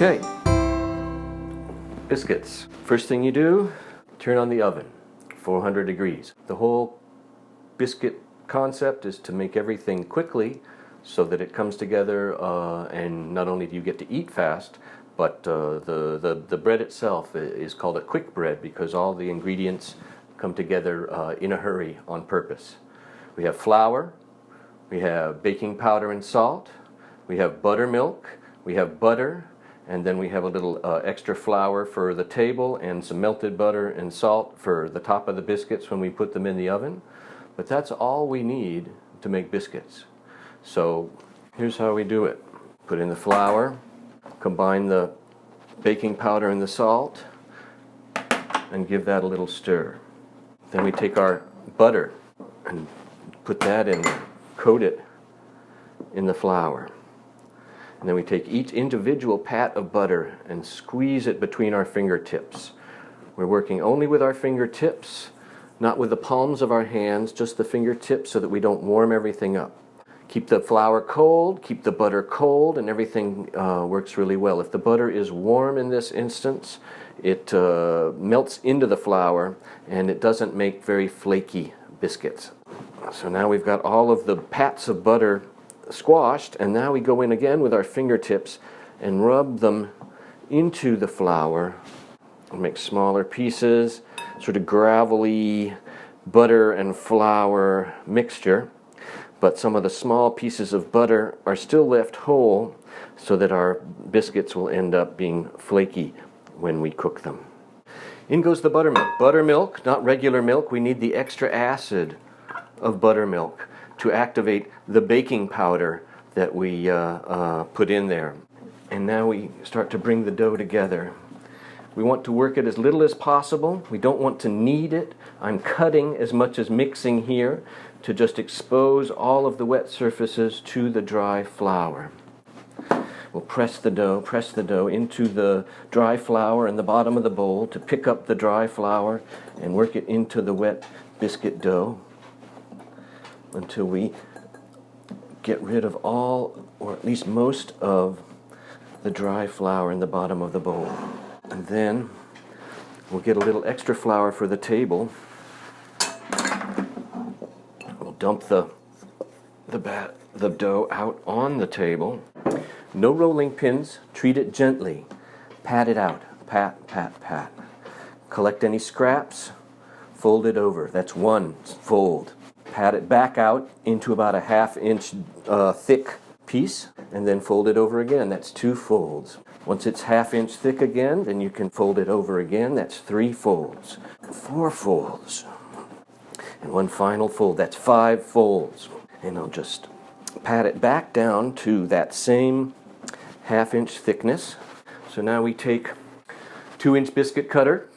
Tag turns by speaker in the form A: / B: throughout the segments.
A: Okay, biscuits. First thing you do, turn on the oven, 400 degrees. The whole biscuit concept is to make everything quickly so that it comes together, and not only do you get to eat fast, but the bread itself is called a quick bread because all the ingredients come together in a hurry on purpose. We have flour, we have baking powder and salt, we have buttermilk, we have butter, and then we have a little extra flour for the table and some melted butter and salt for the top of the biscuits when we put them in the oven. But that's all we need to make biscuits. So here's how we do it. Put in the flour, combine the baking powder and the salt, and give that a little stir. Then we take our butter and put that in there, coat it in the flour. And then we take each individual pat of butter and squeeze it between our fingertips. We're working only with our fingertips, not with the palms of our hands, just the fingertips so that we don't warm everything up. Keep the flour cold, keep the butter cold, and everything works really well. If the butter is warm in this instance, it melts into the flour and it doesn't make very flaky biscuits. So now we've got all of the pats of butter squashed, and now we go in again with our fingertips and rub them into the flour and make smaller pieces, sort of gravelly butter and flour mixture. But some of the small pieces of butter are still left whole so that our biscuits will end up being flaky when we cook them. In goes the buttermilk. Buttermilk, not regular milk. We need the extra acid of buttermilk to activate the baking powder that we put in there. And now we start to bring the dough together. We want to work it as little as possible. We don't want to knead it. I'm cutting as much as mixing here to just expose all of the wet surfaces to the dry flour. We'll press the dough into the dry flour in the bottom of the bowl to pick up the dry flour and work it into the wet biscuit dough until we get rid of all, or at least most of, the dry flour in the bottom of the bowl. And then we'll get a little extra flour for the table. We'll dump the dough out on the table. No rolling pins. Treat it gently. Pat it out. Pat, pat, pat. Collect any scraps. Fold it over. That's one fold. Pat it back out into about a 1/2 inch thick piece, and then fold it over again. That's 2 folds. Once it's 1/2 inch thick again, then you can fold it over again. That's 3 folds. 4 folds. And one final fold. That's 5 folds. And I'll just pat it back down to that same 1/2 inch thickness. So now we take 2-inch biscuit cutter.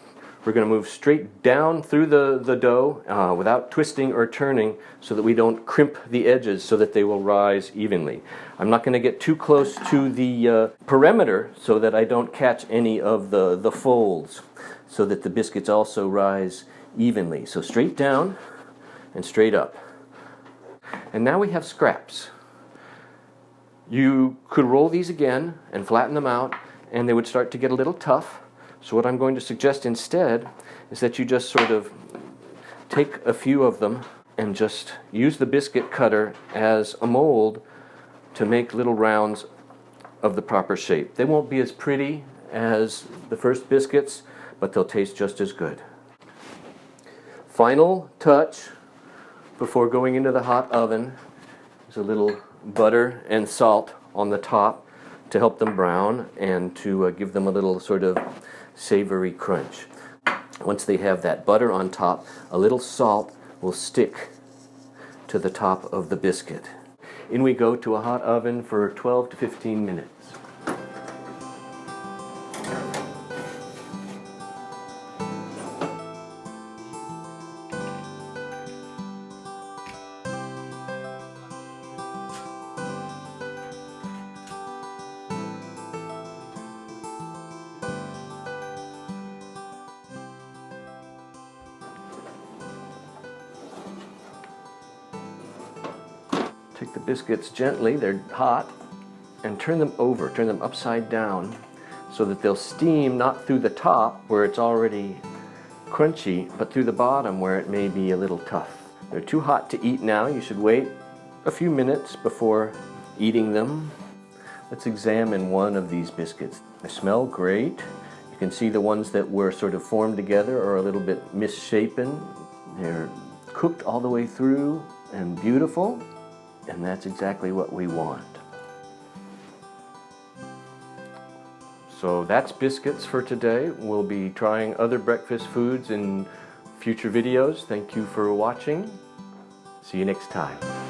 A: We're going to move straight down through the dough without twisting or turning so that we don't crimp the edges so that they will rise evenly. I'm not going to get too close to the perimeter so that I don't catch any of the folds so that the biscuits also rise evenly. So straight down and straight up. And now we have scraps. You could roll these again and flatten them out, and they would start to get a little tough. So what I'm going to suggest instead is that you just sort of take a few of them and just use the biscuit cutter as a mold to make little rounds of the proper shape. They won't be as pretty as the first biscuits, but they'll taste just as good. Final touch before going into the hot oven is a little butter and salt on the top to help them brown and to give them a little sort of savory crunch. Once they have that butter on top, a little salt will stick to the top of the biscuit. In we go to a hot oven for 12 to 15 minutes. Take the biscuits gently, they're hot, and turn them over, turn them upside down so that they'll steam not through the top where it's already crunchy, but through the bottom where it may be a little tough. They're too hot to eat now. You should wait a few minutes before eating them. Let's examine one of these biscuits. They smell great. You can see the ones that were sort of formed together are a little bit misshapen. They're cooked all the way through and beautiful, and that's exactly what we want. So that's biscuits for today. We'll be trying other breakfast foods in future videos. Thank you for watching. See you next time.